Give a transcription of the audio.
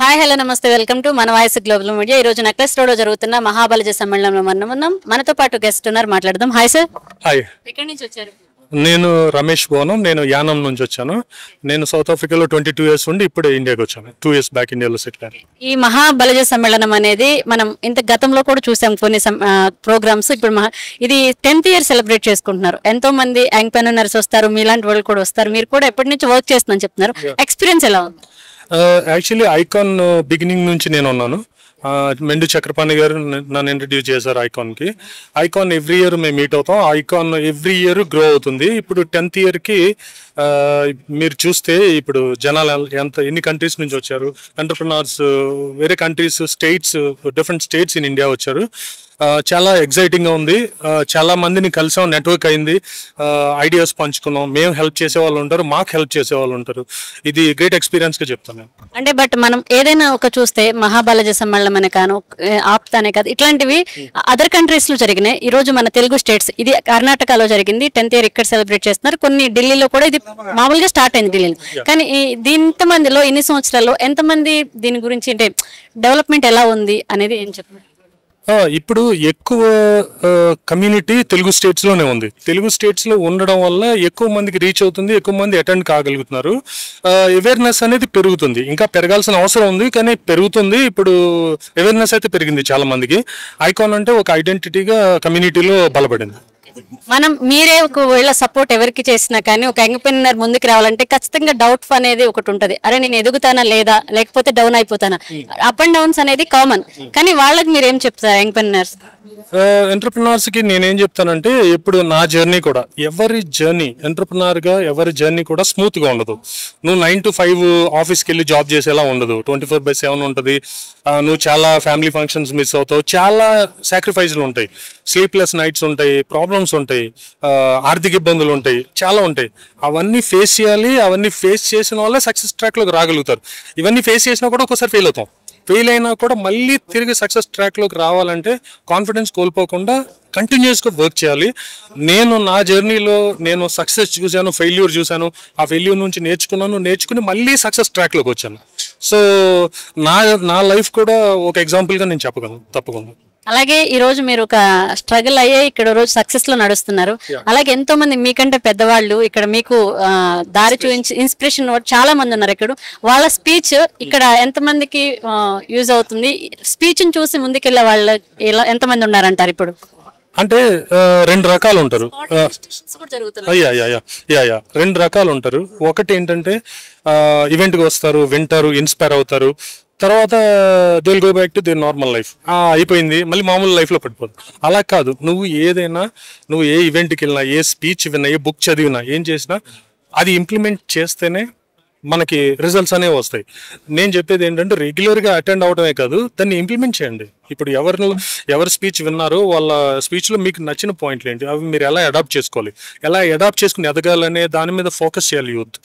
Hi hello నమస్తే welcome to మన voice global media. ఈ రోజు నెక్లెస్ రోడ్ లో జరుగుతున్న మహాబలజ సమ్మేళనంలో మనం ఉన్నాం. మనతో పాటు గెస్ట్ ఉన్నారు, మాట్లాడదాం. Hi sir. హాయ్, ఎక్కడి నుంచి వచ్చారు? నేను రమేష్ భవనం. నేను యానం నుంచి వచ్చాను. నేను సౌత్ ఆఫ్రికాలో 22 years ఉండి ఇప్పుడు ఇండియాకి వచ్చాను. 2 years బ్యాక్ ఇండియాలో సెటిల్ అయ్యాను. ఈ మహాబలజ సమ్మేళనం అనేది మనం ఇంత గతంలో కూడా చూసాం కొన్ని ప్రోగ్రామ్స్. ఇప్పుడు ఇది 10th year సెలబ్రేట్ చేసుకుంటున్నారు. ఎంతో మంది యాంగ్పెనర్స్ వస్తారు, మీలాంటి వాళ్ళు కూడా వస్తారు. మీరు కూడా ఎప్పటి నుంచి వర్క్ చేస్తున్నాను చెప్తున్నారు. ఎక్స్పీరియన్స్ ఎలా ఉంది? యాక్చువల్లీ ఐకాన్ బిగినింగ్ నుంచి నేను ఉన్నాను. మెండు చక్రపాణి గారు నన్ను ఇంట్రడ్యూస్ చేశారు ఐకాన్కి. ఐకాన్ ఎవ్రీ ఇయర్ మేము మీట్ అవుతాం. ఐకాన్ ఎవ్రీ ఇయర్ గ్రో అవుతుంది. ఇప్పుడు 10th yearకి మీరు చూస్తే ఇప్పుడు జనాలు ఎన్ని కంట్రీస్ నుంచి వచ్చారు. ఎంటర్ప్రినర్స్ వేరే countries, states, different states in India వచ్చారు. చాలా ఎగ్జైటింగ్గా ఉంది. చాలా మందిని కలిసాం, నెట్వర్క్ అయింది, ఐడియాస్ పంచుకున్నాం. మేము హెల్ప్ చేసే వాళ్ళు ఉంటారు, మాకు హెల్ప్ చేసే వాళ్ళు ఉంటారు. ఇది గ్రేట్ ఎక్స్పీరియన్స్గా చెప్తాను. అంటే బట్ మనం ఏదైనా ఒక చూస్తే మహాబలజ సమ్మేళనం అనే కాను, ఆప్తానే కాదు, ఇట్లాంటివి అదర్ కంట్రీస్ లో జరిగినాయి. ఈ రోజు మన తెలుగు స్టేట్స్, ఇది కర్ణాటకలో జరిగింది. 10th year ఇక్కడ సెలబ్రేట్ చేస్తున్నారు. కొన్ని ఢిల్లీలో కూడా ఇది మామూలుగా స్టార్ట్ అయింది ఢిల్లీలో. కానీ ఇంతమందిలో ఇన్ని సంవత్సరాల్లో ఎంతమంది దీని గురించి అంటే డెవలప్మెంట్ ఎలా ఉంది అనేది ఏం చెప్పండి. ఇప్పుడు ఎక్కువ కమ్యూనిటీ తెలుగు స్టేట్స్లోనే ఉంది. తెలుగు స్టేట్స్లో ఉండడం వల్ల ఎక్కువ మందికి రీచ్ అవుతుంది, ఎక్కువ మంది అటెండ్ కాగలుగుతున్నారు. అవేర్నెస్ అనేది పెరుగుతుంది. ఇంకా పెరగాల్సిన అవసరం ఉంది, కానీ పెరుగుతుంది. ఇప్పుడు అవేర్నెస్ అయితే పెరిగింది చాలా మందికి. ఐకాన్ అంటే ఒక ఐడెంటిటీగా కమ్యూనిటీలో బలపడింది. మనం మీరే ఒకవేళ సపోర్ట్ ఎవరికి చేసినా కానీ ఒక యంగ్పెన్నర్ ముందుకు రావాలంటే ఖచ్చితంగా డౌట్ అనేది ఒకటి ఉంటుంది. అరే నేను ఎదుగుతానా లేదా, లేకపోతే డౌన్ అయిపోతానా. అప్ అండ్ డౌన్స్ అనేది కామన్. కానీ వాళ్ళకి మీరు ఏం చెప్తారు యంగ్పెన్నర్స్? ఎంటర్ప్రినర్స్కి నేనేం చెప్తానంటే, ఇప్పుడు నా జర్నీ కూడా, ఎవరి జర్నీ ఎంటర్ప్రినర్గా ఎవరి జర్నీ కూడా స్మూత్గా ఉండదు. నువ్వు 9 to 5 ఆఫీస్కి వెళ్ళి జాబ్ చేసేలా ఉండదు. 24/7 ఉంటుంది. నువ్వు చాలా ఫ్యామిలీ ఫంక్షన్స్ మిస్ అవుతావు. చాలా సాక్రిఫైస్లు ఉంటాయి, స్లీప్లెస్ నైట్స్ ఉంటాయి, ప్రాబ్లమ్స్ ఉంటాయి, ఆర్థిక ఇబ్బందులు ఉంటాయి, చాలా ఉంటాయి. అవన్నీ ఫేస్ చేయాలి. అవన్నీ ఫేస్ చేసిన వాళ్ళే సక్సెస్ ట్రాక్లోకి రాగలుగుతారు. ఇవన్నీ ఫేస్ చేసినా కూడా ఒకసారి ఫెయిల్ అవుతాం. ఫెయిల్ అయినా కూడా మళ్ళీ తిరిగి సక్సెస్ ట్రాక్లోకి రావాలంటే కాన్ఫిడెన్స్ కోల్పోకుండా కంటిన్యూస్గా వర్క్ చేయాలి. నేను నా జర్నీలో నేను సక్సెస్ చూశాను, ఫెయిల్యూర్ చూశాను. ఆ ఫెయిల్యూర్ నుంచి నేర్చుకుని మళ్ళీ సక్సెస్ ట్రాక్లోకి వచ్చాను. సో నా లైఫ్ కూడా ఒక ఎగ్జాంపుల్గా నేను చెప్పగలను తప్పకుండా. అలాగే ఈ రోజు మీరు ఒక స్ట్రగుల్ అయ్యే ఇక్కడ రోజు సక్సెస్ లో నడుస్తున్నారు. అలాగే ఎంతో మంది మీకంటే పెద్దవాళ్ళు ఇక్కడ మీకు దారి చూపించి ఇన్స్పిరేషన్ చాలా మంది ఉన్నారు. ఇక్కడ వాళ్ళ స్పీచ్ ఇక్కడ ఎంతమందికి యూజ్ అవుతుంది? స్పీచ్ ని చూసి ముందుకెళ్ళే వాళ్ళు ఎంతమంది ఉన్నారంటారు ఇప్పుడు? అంటే 2 రకాలు ఉంటారు. యా 2 రకాలు ఉంటారు. ఒకటి ఏంటంటే ఈవెంట్కి వస్తారు, వింటారు, ఇన్స్పైర్ అవుతారు. తర్వాత they will go back to their normal life. అయిపోయింది, మళ్ళీ మామూలు లైఫ్లో పడిపోదు. అలా కాదు, నువ్వు ఏ ఈవెంట్కి వెళ్ళినా, ఏ స్పీచ్ విన్నా, ఏ బుక్ చదివినా, ఏం చేసినా అది ఇంప్లిమెంట్ చేస్తేనే మనకి రిజల్ట్స్ అనేవి వస్తాయి. నేను చెప్పేది ఏంటంటే రెగ్యులర్గా అటెండ్ అవడమే కాదు, దాన్ని ఇంప్లిమెంట్ చేయండి. ఇప్పుడు ఎవరు స్పీచ్ విన్నారో వాళ్ళ స్పీచ్లో మీకు నచ్చిన పాయింట్లు ఏంటి, అవి మీరు ఎలా అడాప్ట్ చేసుకోవాలి, ఎలా అడాప్ట్ చేసుకుని ఎదగాలనే దాని మీద ఫోకస్ చేయాలి యూత్.